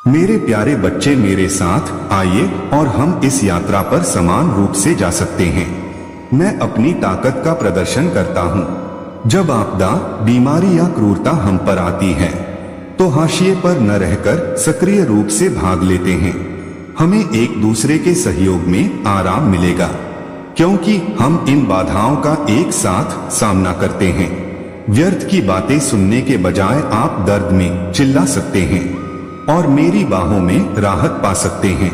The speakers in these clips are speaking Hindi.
मेरे प्यारे बच्चे, मेरे साथ आइए और हम इस यात्रा पर समान रूप से जा सकते हैं। मैं अपनी ताकत का प्रदर्शन करता हूँ। जब आपदा, बीमारी या क्रूरता हम पर आती है तो हाशिए पर न रहकर सक्रिय रूप से भाग लेते हैं। हमें एक दूसरे के सहयोग में आराम मिलेगा, क्योंकि हम इन बाधाओं का एक साथ सामना करते हैं। व्यर्थ की बातें सुनने के बजाय आप दर्द में चिल्ला सकते हैं और मेरी बाहों में राहत पा सकते हैं।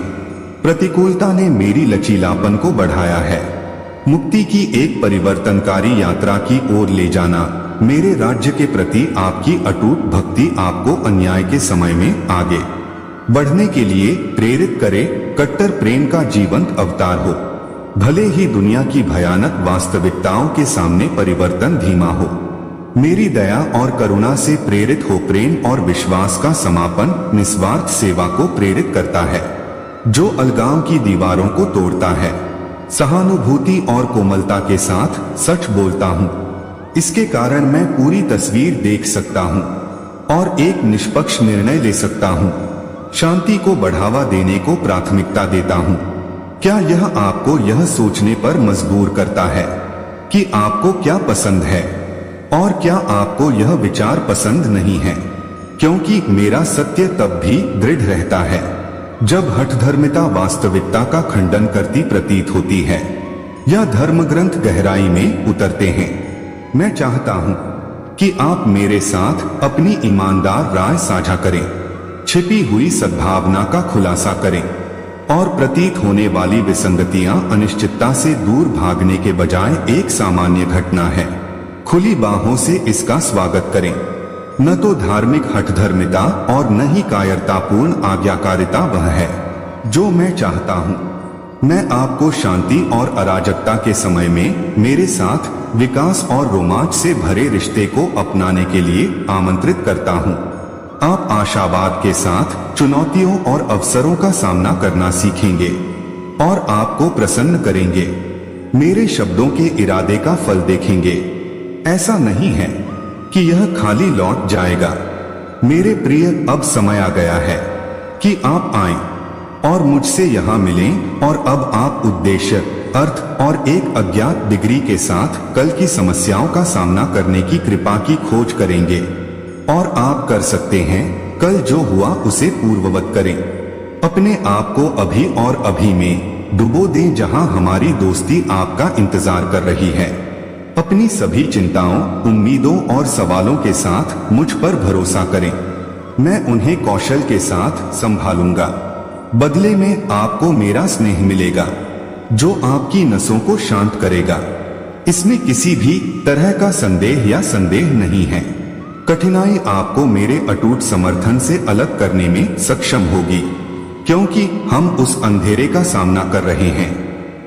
प्रतिकूलता ने मेरी लचीलापन को बढ़ाया है। मुक्ति की एक परिवर्तनकारी यात्रा की ओर ले जाना, मेरे राज्य के प्रति आपकी अटूट भक्ति आपको अन्याय के समय में आगे बढ़ने के लिए प्रेरित करे। कट्टर प्रेम का जीवंत अवतार हो। भले ही दुनिया की भयानक वास्तविकताओं के सामने परिवर्तन धीमा हो, मेरी दया और करुणा से प्रेरित हो। प्रेम और विश्वास का समापन निस्वार्थ सेवा को प्रेरित करता है, जो अलगाव की दीवारों को तोड़ता है। सहानुभूति और कोमलता के साथ सच बोलता हूँ। इसके कारण मैं पूरी तस्वीर देख सकता हूँ और एक निष्पक्ष निर्णय ले सकता हूँ। शांति को बढ़ावा देने को प्राथमिकता देता हूँ। क्या यह आपको यह सोचने पर मजबूर करता है कि आपको क्या पसंद है और क्या आपको यह विचार पसंद नहीं है? क्योंकि मेरा सत्य तब भी दृढ़ रहता है जब हठधर्मिता वास्तविकता का खंडन करती प्रतीत होती है या धर्म ग्रंथ गहराई में उतरते हैं। मैं चाहता हूं कि आप मेरे साथ अपनी ईमानदार राय साझा करें, छिपी हुई सद्भावना का खुलासा करें और प्रतीत होने वाली विसंगतियां अनिश्चितता से दूर भागने के बजाय एक सामान्य घटना है। खुली बाहों से इसका स्वागत करें। न तो धार्मिक हठधर्मिता और न ही कायरतापूर्ण आज्ञाकारिता वह है जो मैं चाहता हूं। मैं आपको शांति और अराजकता के समय में मेरे साथ विकास और रोमांच से भरे रिश्ते को अपनाने के लिए आमंत्रित करता हूं। आप आशावाद के साथ चुनौतियों और अवसरों का सामना करना सीखेंगे और आपको प्रसन्न करेंगे। मेरे शब्दों के इरादे का फल देखेंगे। ऐसा नहीं है कि यह खाली लौट जाएगा। मेरे प्रिय, अब समय आ गया है कि आप आएं और मुझसे यहाँ मिलें और अब आप उद्देश्य, अर्थ और एक अज्ञात डिग्री के साथ कल की समस्याओं का सामना करने की कृपा की खोज करेंगे। और आप कर सकते हैं। कल जो हुआ उसे पूर्ववत करें। अपने आप को अभी और अभी में डुबो दें, जहां हमारी दोस्ती आपका इंतजार कर रही है। अपनी सभी चिंताओं, उम्मीदों और सवालों के साथ मुझ पर भरोसा करें। मैं उन्हें कौशल के साथ संभालूंगा। बदले में आपको मेरा स्नेह मिलेगा, जो आपकी नसों को शांत करेगा। इसमें किसी भी तरह का संदेह या संदेह नहीं है। कठिनाई आपको मेरे अटूट समर्थन से अलग करने में सक्षम होगी, क्योंकि हम उस अंधेरे का सामना कर रहे हैं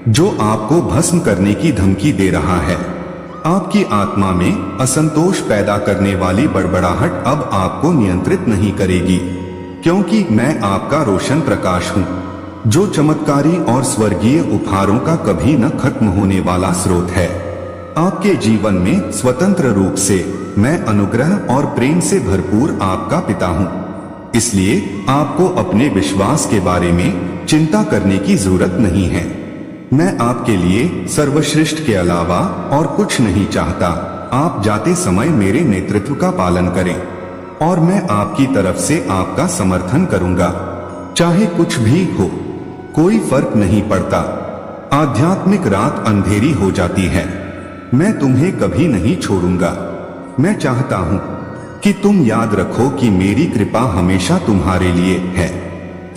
जो आपको भस्म करने की धमकी दे रहा है। आपकी आत्मा में असंतोष पैदा करने वाली बड़बड़ाहट अब आपको नियंत्रित नहीं करेगी, क्योंकि मैं आपका रोशन प्रकाश हूँ, जो चमत्कारी और स्वर्गीय उपहारों का कभी न खत्म होने वाला स्रोत है। आपके जीवन में स्वतंत्र रूप से मैं अनुग्रह और प्रेम से भरपूर आपका पिता हूँ। इसलिए आपको अपने विश्वास के बारे में चिंता करने की जरूरत नहीं है। मैं आपके लिए सर्वश्रेष्ठ के अलावा और कुछ नहीं चाहता। आप जाते समय मेरे नेतृत्व का पालन करें और मैं आपकी तरफ से आपका समर्थन करूंगा, चाहे कुछ भी हो। कोई फर्क नहीं पड़ता। आध्यात्मिक रात अंधेरी हो जाती है, मैं तुम्हें कभी नहीं छोड़ूंगा। मैं चाहता हूं कि तुम याद रखो कि मेरी कृपा हमेशा तुम्हारे लिए है।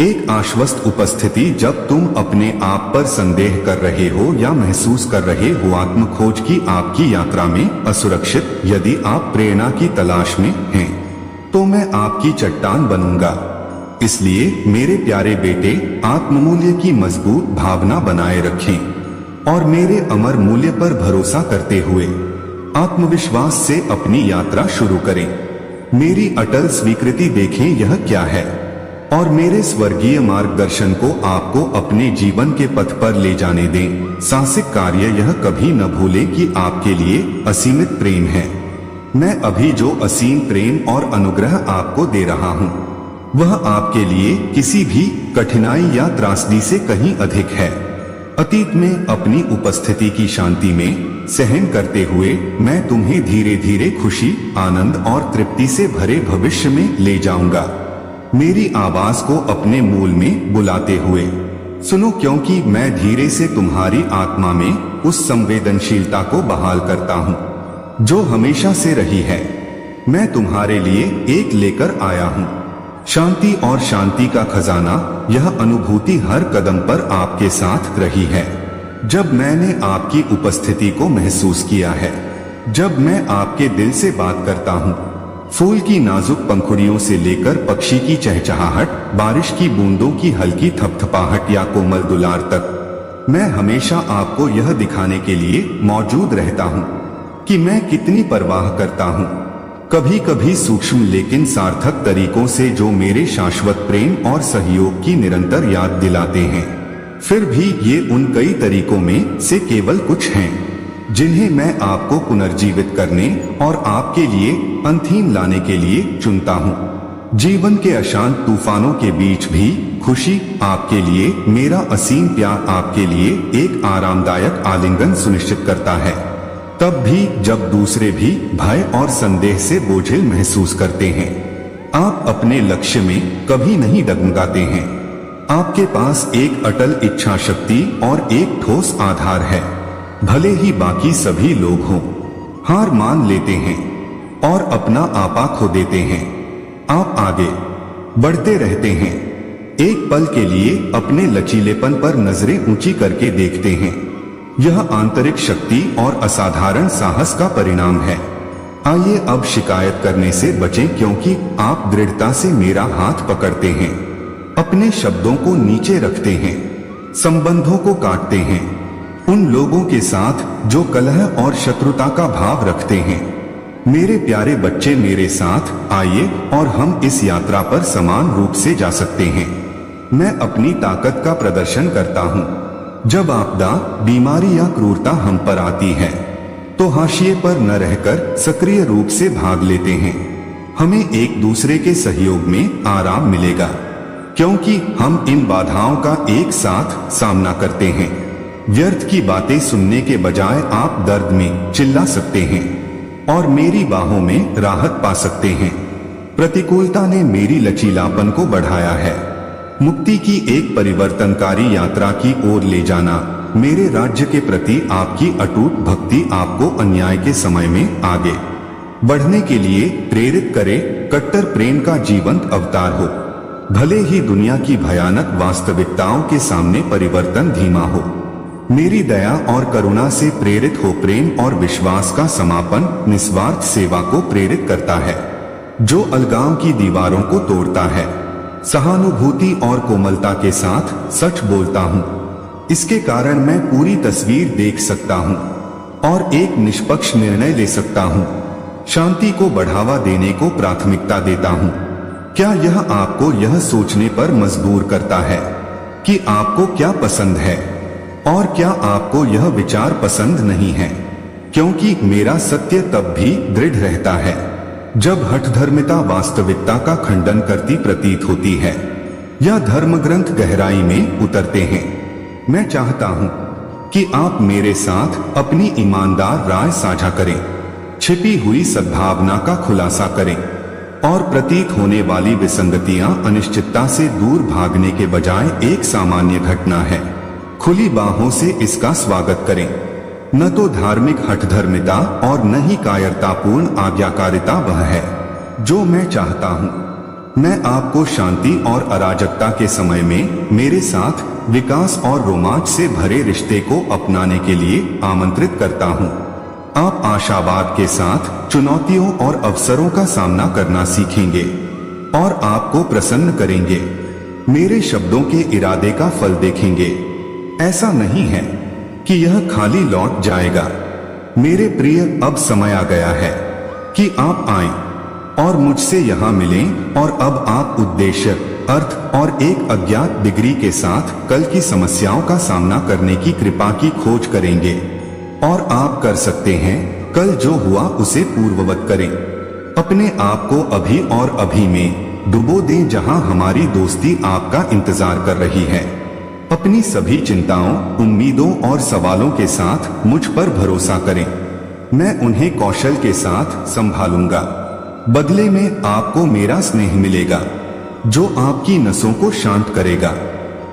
एक आश्वस्त उपस्थिति जब तुम अपने आप पर संदेह कर रहे हो या महसूस कर रहे हो आत्मखोज की आपकी यात्रा में असुरक्षित। यदि आप प्रेरणा की तलाश में हैं, तो मैं आपकी चट्टान बनूंगा। इसलिए मेरे प्यारे बेटे, आत्ममूल्य की मजबूत भावना बनाए रखें और मेरे अमर मूल्य पर भरोसा करते हुए आत्मविश्वास से अपनी यात्रा शुरू करें। मेरी अटल स्वीकृति देखें यह क्या है, और मेरे स्वर्गीय मार्गदर्शन को आपको अपने जीवन के पथ पर ले जाने दें। साहसिक कार्य यह कभी न भूलें कि आपके लिए असीमित प्रेम है। मैं अभी जो असीम प्रेम और अनुग्रह आपको दे रहा हूँ, वह आपके लिए किसी भी कठिनाई या त्रासदी से कहीं अधिक है। अतीत में अपनी उपस्थिति की शांति में सहन करते हुए मैं तुम्हें धीरे धीरे खुशी, आनंद और तृप्ति से भरे भविष्य में ले जाऊंगा। मेरी आवाज को अपने मूल में बुलाते हुए सुनो, क्योंकि मैं धीरे से तुम्हारी आत्मा में उस संवेदनशीलता को बहाल करता हूँ जो हमेशा से रही है। मैं तुम्हारे लिए एक लेकर आया हूँ शांति, और शांति का खजाना। यह अनुभूति हर कदम पर आपके साथ रही है। जब मैंने आपकी उपस्थिति को महसूस किया है, जब मैं आपके दिल से बात करता हूँ, फूल की नाजुक पंखुड़ियों से लेकर पक्षी की चहचहाहट, बारिश की बूंदों की हल्की थपथपाहट या कोमल दुलार तक, मैं हमेशा आपको यह दिखाने के लिए मौजूद रहता हूँ कि मैं कितनी परवाह करता हूँ। कभी कभी सूक्ष्म लेकिन सार्थक तरीकों से जो मेरे शाश्वत प्रेम और सहयोग की निरंतर याद दिलाते हैं। फिर भी ये उन कई तरीकों में से केवल कुछ हैं जिन्हें मैं आपको पुनर्जीवित करने और आपके लिए अंतिम लाने के लिए चुनता हूँ। जीवन के अशांत तूफानों के बीच भी खुशी आपके लिए, मेरा असीम प्यार आपके लिए एक आरामदायक आलिंगन सुनिश्चित करता है। तब भी जब दूसरे भी भय और संदेह से बोझिल महसूस करते हैं, आप अपने लक्ष्य में कभी नहीं डगमगाते हैं। आपके पास एक अटल इच्छा शक्ति और एक ठोस आधार है। भले ही बाकी सभी लोग हों, हार मान लेते हैं और अपना आपा खो देते हैं, आप आगे बढ़ते रहते हैं। एक पल के लिए अपने लचीलेपन पर नजरें ऊंची करके देखते हैं। यह आंतरिक शक्ति और असाधारण साहस का परिणाम है। आइए अब शिकायत करने से बचें, क्योंकि आप दृढ़ता से मेरा हाथ पकड़ते हैं, अपने शब्दों को नीचे रखते हैं, संबंधों को काटते हैं उन लोगों के साथ जो कलह और शत्रुता का भाव रखते हैं। मेरे प्यारे बच्चे, मेरे साथ आइए और हम इस यात्रा पर समान रूप से जा सकते हैं। मैं अपनी ताकत का प्रदर्शन करता हूँ। जब आपदा, बीमारी या क्रूरता हम पर आती है तो हाशिए पर न रहकर सक्रिय रूप से भाग लेते हैं। हमें एक दूसरे के सहयोग में आराम मिलेगा, क्योंकि हम इन बाधाओं का एक साथ सामना करते हैं। व्यर्थ की बातें सुनने के बजाय आप दर्द में चिल्ला सकते हैं और मेरी बाहों में राहत पा सकते हैं। प्रतिकूलता ने मेरी लचीलापन को बढ़ाया है। मुक्ति की एक परिवर्तनकारी यात्रा की ओर ले जाना। मेरे राज्य के प्रति आपकी अटूट भक्ति आपको अन्याय के समय में आगे बढ़ने के लिए प्रेरित करे। कट्टर प्रेम का जीवंत अवतार हो। भले ही दुनिया की भयानक वास्तविकताओं के सामने परिवर्तन धीमा हो, मेरी दया और करुणा से प्रेरित हो। प्रेम और विश्वास का समापन निस्वार्थ सेवा को प्रेरित करता है, जो अलगाव की दीवारों को तोड़ता है। सहानुभूति और कोमलता के साथ सच बोलता हूँ। इसके कारण मैं पूरी तस्वीर देख सकता हूँ और एक निष्पक्ष निर्णय ले सकता हूँ। शांति को बढ़ावा देने को प्राथमिकता देता हूँ। क्या यह आपको यह सोचने पर मजबूर करता है कि आपको क्या पसंद है और क्या आपको यह विचार पसंद नहीं है? क्योंकि मेरा सत्य तब भी दृढ़ रहता है जब हठधर्मिता वास्तविकता का खंडन करती प्रतीत होती है या धर्मग्रंथ गहराई में उतरते हैं। मैं चाहता हूं कि आप मेरे साथ अपनी ईमानदार राय साझा करें, छिपी हुई सद्भावना का खुलासा करें और प्रतीत होने वाली विसंगतियां अनिश्चितता से दूर भागने के बजाय एक सामान्य घटना है। खुली बाहों से इसका स्वागत करें। न तो धार्मिक हठधर्मिता और न ही कायरतापूर्ण आज्ञाकारिता वह है जो मैं चाहता हूं। मैं आपको शांति और अराजकता के समय में मेरे साथ विकास और रोमांच से भरे रिश्ते को अपनाने के लिए आमंत्रित करता हूं। आप आशावाद के साथ चुनौतियों और अवसरों का सामना करना सीखेंगे और आपको प्रसन्न करेंगे। मेरे शब्दों के इरादे का फल देखेंगे। ऐसा नहीं है कि यह खाली लौट जाएगा। मेरे प्रिय, अब समय आ गया है कि आप आएं और मुझसे यहाँ मिलें और अब आप उद्देश्य, अर्थ और एक अज्ञात डिग्री के साथ कल की समस्याओं का सामना करने की कृपा की खोज करेंगे। और आप कर सकते हैं। कल जो हुआ उसे पूर्ववत करें। अपने आप को अभी और अभी में डुबो दें जहां हमारी दोस्ती आपका इंतजार कर रही है। अपनी सभी चिंताओं, उम्मीदों और सवालों के साथ मुझ पर भरोसा करें। मैं उन्हें कौशल के साथ संभालूंगा। बदले में आपको मेरा स्नेह मिलेगा, जो आपकी नसों को शांत करेगा।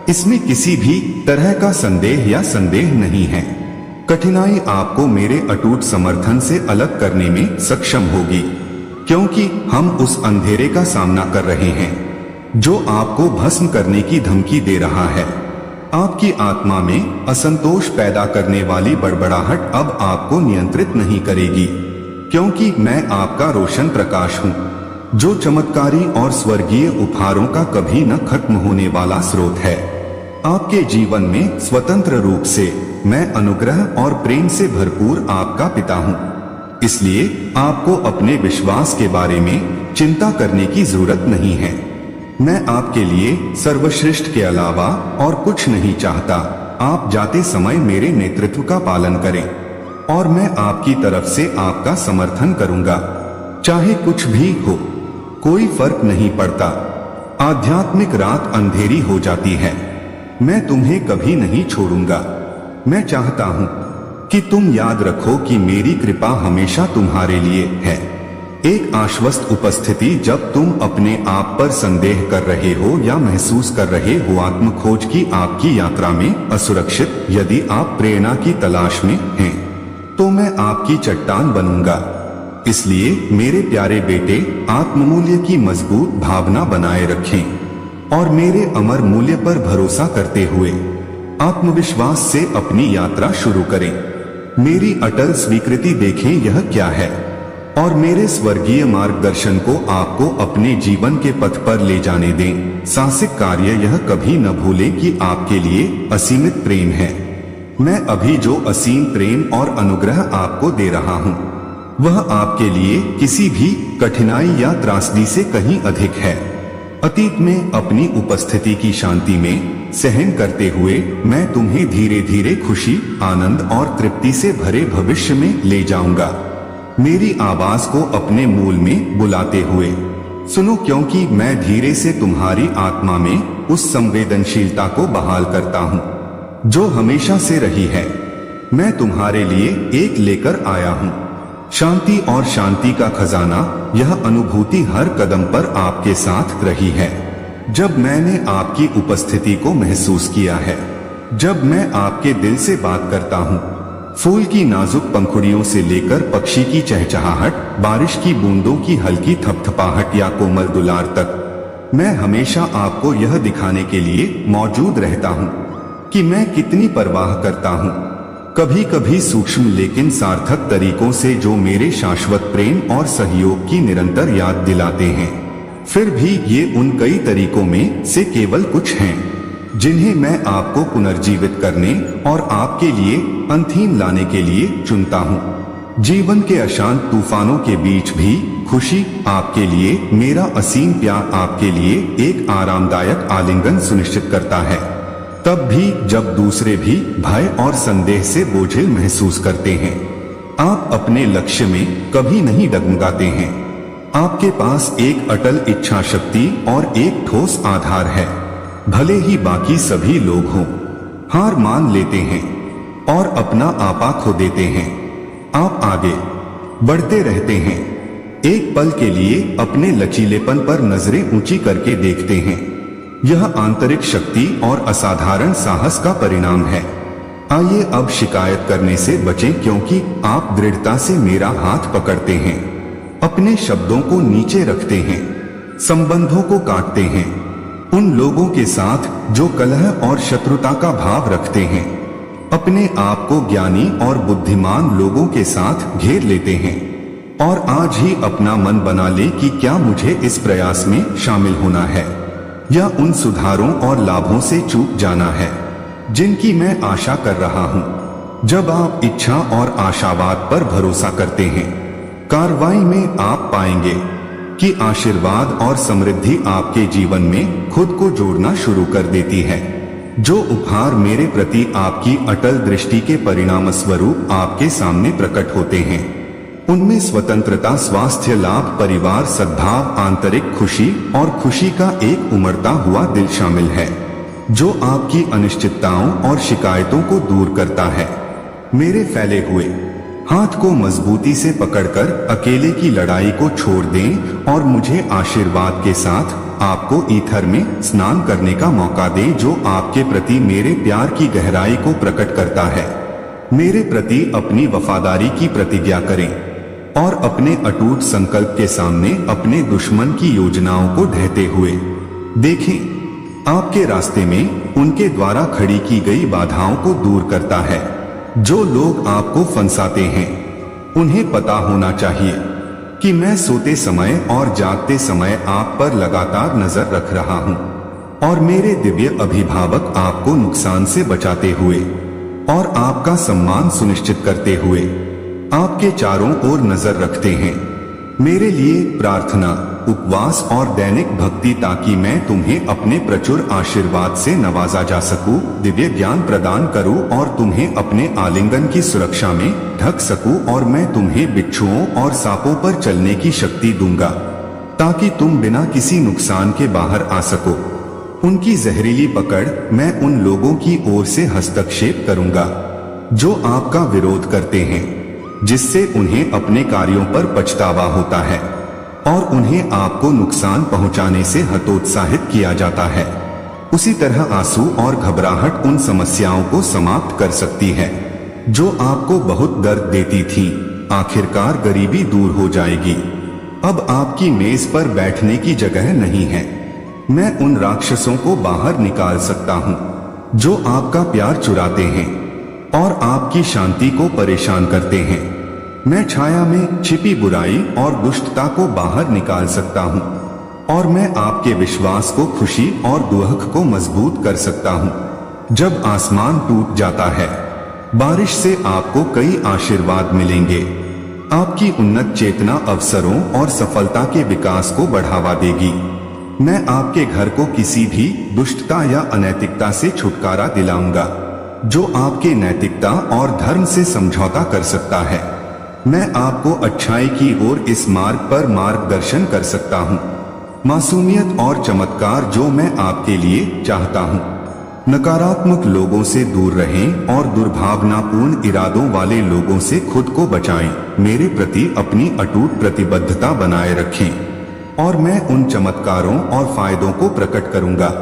इसमें किसी भी तरह का संदेह या संदेह नहीं है। कठिनाई आपको मेरे अटूट समर्थन से अलग करने में सक्षम होगी, क्योंकि हम उस अंधेरे का सामना कर रहे हैं जो आपको भस्म करने की धमकी दे रहा है। आपकी आत्मा में असंतोष पैदा करने वाली बड़बड़ाहट अब आपको नियंत्रित नहीं करेगी, क्योंकि मैं आपका रोशन प्रकाश हूँ, जो चमत्कारी और स्वर्गीय उपहारों का कभी न खत्म होने वाला स्रोत है। आपके जीवन में स्वतंत्र रूप से मैं अनुग्रह और प्रेम से भरपूर आपका पिता हूँ। इसलिए आपको अपने विश्वास के बारे में चिंता करने की जरूरत नहीं है। मैं आपके लिए सर्वश्रेष्ठ के अलावा और कुछ नहीं चाहता। आप जाते समय मेरे नेतृत्व का पालन करें और मैं आपकी तरफ से आपका समर्थन करूंगा, चाहे कुछ भी हो। कोई फर्क नहीं पड़ता। आध्यात्मिक रात अंधेरी हो जाती है, मैं तुम्हें कभी नहीं छोड़ूंगा। मैं चाहता हूं कि तुम याद रखो कि मेरी कृपा हमेशा तुम्हारे लिए है। एक आश्वस्त उपस्थिति जब तुम अपने आप पर संदेह कर रहे हो या महसूस कर रहे हो आत्मखोज की आपकी यात्रा में असुरक्षित। यदि आप प्रेरणा की तलाश में हैं, तो मैं आपकी चट्टान बनूंगा। इसलिए मेरे प्यारे बेटे, आत्ममूल्य की मजबूत भावना बनाए रखें और मेरे अमर मूल्य पर भरोसा करते हुए आत्मविश्वास से अपनी यात्रा शुरू करें। मेरी अटल स्वीकृति देखें यह क्या है, और मेरे स्वर्गीय मार्गदर्शन को आपको अपने जीवन के पथ पर ले जाने दें। साहसिक कार्य यह कभी न भूलें कि आपके लिए असीमित प्रेम है। मैं अभी जो असीम प्रेम और अनुग्रह आपको दे रहा हूँ, वह आपके लिए किसी भी कठिनाई या त्रासदी से कहीं अधिक है। अतीत में अपनी उपस्थिति की शांति में सहन करते हुए मैं तुम्हें धीरे धीरे खुशी, आनंद और तृप्ति से भरे भविष्य में ले जाऊंगा। मेरी आवाज को अपने मूल में बुलाते हुए सुनो, क्योंकि मैं धीरे से तुम्हारी आत्मा में उस संवेदनशीलता को बहाल करता हूँ जो हमेशा से रही है। मैं तुम्हारे लिए एक लेकर आया हूँ शांति, और शांति का खजाना। यह अनुभूति हर कदम पर आपके साथ रही है। जब मैंने आपकी उपस्थिति को महसूस किया है, जब मैं आपके दिल से बात करता हूँ, फूल की नाजुक पंखुड़ियों से लेकर पक्षी की चहचहाहट, बारिश की बूंदों की हल्की थपथपाहट या कोमल दुलार तक, मैं हमेशा आपको यह दिखाने के लिए मौजूद रहता हूँ कि मैं कितनी परवाह करता हूँ। कभी कभी सूक्ष्म लेकिन सार्थक तरीकों से जो मेरे शाश्वत प्रेम और सहयोग की निरंतर याद दिलाते हैं। फिर भी ये उन कई तरीकों में से केवल कुछ हैं जिन्हें मैं आपको पुनर्जीवित करने और आपके लिए अंतिम लाने के लिए चुनता हूँ। जीवन के अशांत तूफानों के बीच भी खुशी आपके लिए, मेरा असीम प्यार आपके लिए एक आरामदायक आलिंगन सुनिश्चित करता है। तब भी जब दूसरे भी भय और संदेह से बोझिल महसूस करते हैं, आप अपने लक्ष्य में कभी नहीं डगमगाते हैं। आपके पास एक अटल इच्छा शक्ति और एक ठोस आधार है। भले ही बाकी सभी लोग हों, हार मान लेते हैं और अपना आपा खो देते हैं, आप आगे बढ़ते रहते हैं। एक पल के लिए अपने लचीलेपन पर नजरें ऊंची करके देखते हैं। यह आंतरिक शक्ति और असाधारण साहस का परिणाम है। आइए अब शिकायत करने से बचें, क्योंकि आप दृढ़ता से मेरा हाथ पकड़ते हैं, अपने शब्दों को नीचे रखते हैं, संबंधों को काटते हैं, उन लोगों के साथ जो कलह और शत्रुता का भाव रखते हैं, अपने आप को ज्ञानी और बुद्धिमान लोगों के साथ घेर लेते हैं, और आज ही अपना मन बना ले कि क्या मुझे इस प्रयास में शामिल होना है या उन सुधारों और लाभों से चूक जाना है जिनकी मैं आशा कर रहा हूं। जब आप इच्छा और आशावाद पर भरोसा करते हैं, कार्रवाई में आप पाएंगे कि आशीर्वाद और समृद्धि आपके जीवन में खुद को जोड़ना शुरू कर देती है। जो उपहार मेरे प्रति आपकी अटल दृष्टि के परिणाम स्वरूप आपके सामने प्रकट होते हैं, उनमें स्वतंत्रता, स्वास्थ्य लाभ, परिवार, सद्भाव, आंतरिक खुशी और खुशी का एक उमड़ता हुआ दिल शामिल है, जो आपकी अनिश्चितताओं और शिकायतों को दूर करता है। मेरे फैले हुए हाथ को मजबूती से पकड़कर अकेले की लड़ाई को छोड़ दें और मुझे आशीर्वाद के साथ आपको ईथर में स्नान करने का मौका दें, जो आपके प्रति मेरे प्यार की गहराई को प्रकट करता है। मेरे प्रति अपनी वफादारी की प्रतिज्ञा करें और अपने अटूट संकल्प के सामने अपने दुश्मन की योजनाओं को ढहते हुए देखें। आपके रास्ते में उनके द्वारा खड़ी की गई बाधाओं को दूर करता है। जो लोग आपको फंसाते हैं, उन्हें पता होना चाहिए कि मैं सोते समय और जागते समय आप पर लगातार नजर रख रहा हूं और मेरे दिव्य अभिभावक आपको नुकसान से बचाते हुए और आपका सम्मान सुनिश्चित करते हुए आपके चारों ओर नजर रखते हैं। मेरे लिए प्रार्थना, उपवास और दैनिक भक्ति, ताकि मैं तुम्हें अपने प्रचुर आशीर्वाद से नवाजा जा सकूं, दिव्य ज्ञान प्रदान करूं और तुम्हें अपने आलिंगन की सुरक्षा में ढक सकूं, और मैं तुम्हें बिच्छुओं और सांपों पर चलने की शक्ति दूंगा, ताकि तुम बिना किसी नुकसान के बाहर आ सको। उनकी जहरीली पकड़ मैं उन लोगों की ओर से हस्तक्षेप करूंगा जो आपका विरोध करते हैं, जिससे उन्हें अपने कार्यों पर पछतावा होता है और उन्हें आपको नुकसान पहुंचाने से हतोत्साहित किया जाता है। उसी तरह आंसू और घबराहट उन समस्याओं को समाप्त कर सकती है जो आपको बहुत दर्द देती थी। आखिरकार गरीबी दूर हो जाएगी। अब आपकी मेज पर बैठने की जगह नहीं है। मैं उन राक्षसों को बाहर निकाल सकता हूँ जो आपका प्यार चुराते हैं और आपकी शांति को परेशान करते हैं। मैं छाया में छिपी बुराई और दुष्टता को बाहर निकाल सकता हूँ और मैं आपके विश्वास को, खुशी और दुख को मजबूत कर सकता हूँ। जब आसमान टूट जाता है, बारिश से आपको कई आशीर्वाद मिलेंगे। आपकी उन्नत चेतना अवसरों और सफलता के विकास को बढ़ावा देगी। मैं आपके घर को किसी भी दुष्टता या अनैतिकता से छुटकारा दिलाऊंगा जो आपके नैतिकता और धर्म से समझौता कर सकता है। मैं आपको अच्छाई की ओर इस मार्ग पर मार्गदर्शन कर सकता हूँ। मासूमियत और चमत्कार जो मैं आपके लिए चाहता हूँ। नकारात्मक लोगों से दूर रहें और दुर्भावनापूर्ण इरादों वाले लोगों से खुद को बचाएं। मेरे प्रति अपनी अटूट प्रतिबद्धता बनाए रखें और मैं उन चमत्कारों और फायदों को प्रकट करूंगा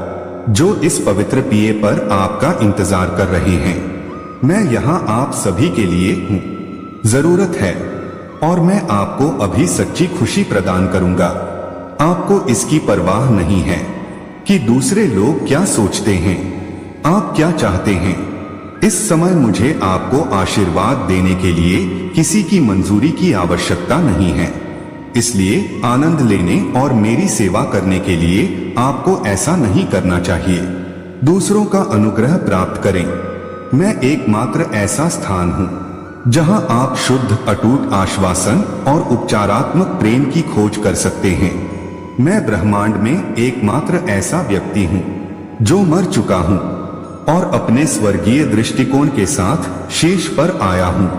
जो इस पवित्र पिए पर आपका इंतजार कर रहे हैं। मैं यहाँ आप सभी के लिए हूँ। जरूरत है और मैं आपको अभी सच्ची खुशी प्रदान करूंगा। आपको इसकी परवाह नहीं है कि दूसरे लोग क्या सोचते हैं। आप क्या चाहते हैं। इस समय मुझे आपको आशीर्वाद देने के लिए किसी की मंजूरी की आवश्यकता नहीं है। इसलिए आनंद लेने और मेरी सेवा करने के लिए आपको ऐसा नहीं करना चाहिए। दूसरों का अनुग्रह प्राप्त करें। मैं एकमात्र ऐसा स्थान हूँ जहां आप शुद्ध, अटूट आश्वासन और उपचारात्मक प्रेम की खोज कर सकते हैं। मैं ब्रह्मांड में एकमात्र ऐसा व्यक्ति हूँ जो मर चुका हूँ और अपने स्वर्गीय दृष्टिकोण के साथ शीर्ष पर आया हूँ।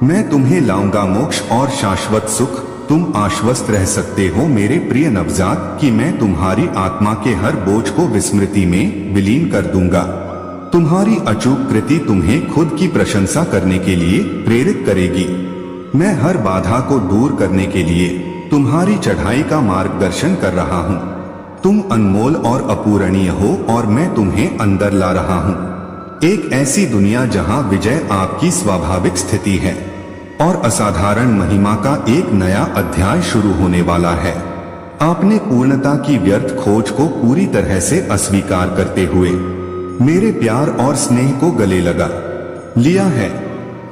मैं तुम्हें लाऊंगा मोक्ष और शाश्वत सुख। तुम आश्वस्त रह सकते हो मेरे प्रिय नवजात कि मैं तुम्हारी आत्मा के हर बोझ को विस्मृति में विलीन कर दूंगा। तुम्हारी अचूक कृति तुम्हें खुद की प्रशंसा करने के लिए प्रेरित करेगी। मैं हर बाधा को दूर करने के लिए तुम्हारी चढ़ाई का मार्गदर्शन कर रहा हूँ। तुम अनमोल और अपूरणीय हो और मैं तुम्हें अंदर ला रहा हूँ। एक ऐसी दुनिया जहाँ विजय आपकी स्वाभाविक स्थिति है और असाधारण महिमा का एक नया अध्याय शुरू होने वाला है। आपने पूर्णता की व्यर्थ खोज को पूरी तरह से अस्वीकार करते हुए मेरे प्यार और स्नेह को गले लगा लिया है,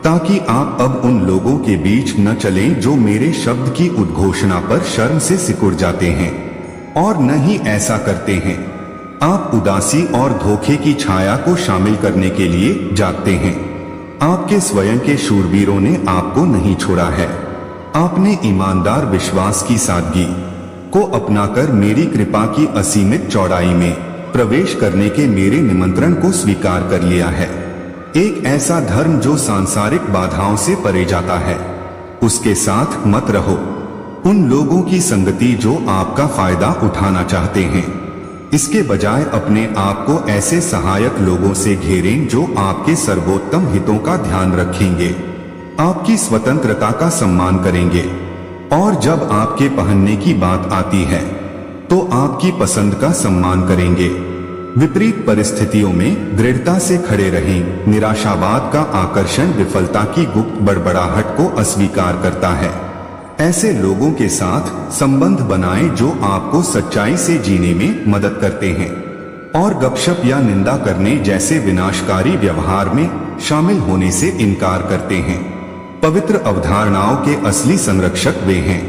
ताकि आप अब उन लोगों के बीच न चलें जो मेरे शब्द की उद्घोषणा पर शर्म से सिकुड़ जाते हैं और न ही ऐसा करते हैं। आप उदासी और धोखे की छाया को शामिल करने के लिए जागते हैं। आपके स्वयं के शूरवीरों ने आपको नहीं छोड़ा है। आपने ईमानदार विश्वास की सादगी को अपनाकर मेरी कृपा की असीमित चौड़ाई में प्रवेश करने के मेरे निमंत्रण को स्वीकार कर लिया है। एक ऐसा धर्म जो सांसारिक बाधाओं से परे जाता है उसके साथ मत रहो। उन लोगों की संगति जो आपका फायदा उठाना चाहते हैं। इसके बजाय अपने आप को ऐसे सहायक लोगों से घेरें जो आपके सर्वोत्तम हितों का ध्यान रखेंगे, आपकी स्वतंत्रता का सम्मान करेंगे और जब आपके पहनने की बात आती है तो आपकी पसंद का सम्मान करेंगे। विपरीत परिस्थितियों में दृढ़ता से खड़े रहें। निराशावाद का आकर्षण विफलता की गुप्त बड़बड़ाहट को अस्वीकार करता है। ऐसे लोगों के साथ संबंध बनाएं जो आपको सच्चाई से जीने में मदद करते हैं और गपशप या निंदा करने जैसे विनाशकारी व्यवहार में शामिल होने से इनकार करते हैं। पवित्र अवधारणाओं के असली संरक्षक वे हैं